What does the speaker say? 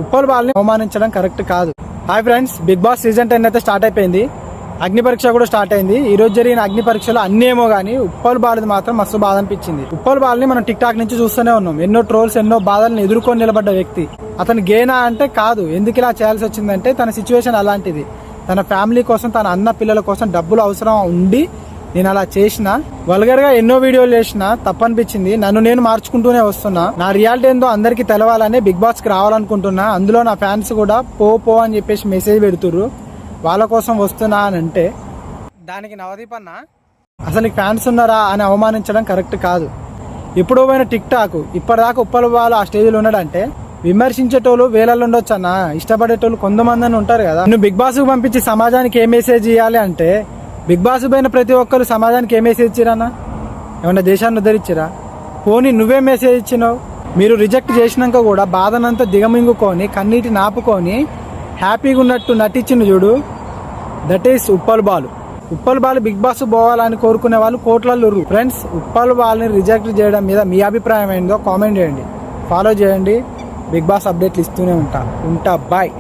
ఉప్పల్ బాల్ని అవమానించడం కరెక్ట్ కాదు. Hi friends, big boss season 10 అయితే స్టార్ట్ అయిపోయింది. అగ్ని పరీక్ష కూడా స్టార్ట్ అయింది. ఈ రోజు జరిగిన అగ్ని పరీక్షలో అన్ని ఏమో గానీ ఉప్పల్ బాల్ది మాత్రం మస్తు బాధ అనిపించింది. ఉప్పల్ బాల్ని మనం టిక్ టాక్ నుంచి చూస్తూనే ఉన్నాం. ఎన్నో ట్రోల్స్, ఎన్నో బాధలను ఎదుర్కొని నిలబడ్డ వ్యక్తి. అతను గేనా అంటే కాదు. ఎందుకు ఇలా చేయాల్సి వచ్చిందంటే తన సిచ్యువేషన్ అలాంటిది. తన ఫ్యామిలీ కోసం, తన అన్న పిల్లల కోసం డబ్బులు అవసరం ఉండి నేను అలా చేసిన. వల్గర్ గా ఎన్నో వీడియోలు చేసిన, తప్పనిపించింది. నన్ను నేను మార్చుకుంటూనే వస్తున్నా. నా రియాలిటీ ఏందో అందరికి తెలవాలని బిగ్ బాస్ కి రావాలనుకుంటున్నా. అందులో నా ఫ్యాన్స్ కూడా పో అని చెప్పేసి మెసేజ్ పెడుతుర్రు. వాళ్ళ కోసం వస్తున్నా అని అంటే దానికి నవదీప్ అన్న అసలు నీకు ఫ్యాన్స్ ఉన్నారా అని అవమానించడం కరెక్ట్ కాదు. ఎప్పుడో పోయిన టిక్ టాక్ ఇప్పటిదాకా ఉప్పల్ బాల్ ఆ స్టేజ్లో ఉన్నాడంటే విమర్శించేటోళ్ళు వేలల్లో ఉండొచ్చు అన్న. ఇష్టపడేటోళ్ళు కొంతమంది అని ఉంటారు కదా. నువ్వు బిగ్ బాస్ కు పంపించి సమాజానికి ఏ మెసేజ్ ఇవ్వాలి అంటే బిగ్ బాస్ పైన ప్రతి ఒక్కరు సమాజానికి ఏ మెసేజ్ ఇచ్చిరన్నా? ఏమన్నా దేశాన్ని ఉద్ధరించిరా? పోనీ నువ్వే మెసేజ్ ఇచ్చినావు. మీరు రిజెక్ట్ చేసినాక కూడా బాధనంతా దిగమింగుకొని కన్నీటి నాపుకొని హ్యాపీగా ఉన్నట్టు నటించింది చూడు. That is Uppal Bal. Uppal Bal big boss పోవాలని కోరుకునే వాళ్ళు కోట్లలో. ఫ్రెండ్స్, ఉప్పల్ బాల్ని రిజెక్ట్ చేయడం మీద మీ అభిప్రాయం ఏందో కామెంట్ చేయండి. ఫాలో చేయండి. బిగ్ బాస్ అప్డేట్లు ఇస్తూనే ఉంటా. బాయ్.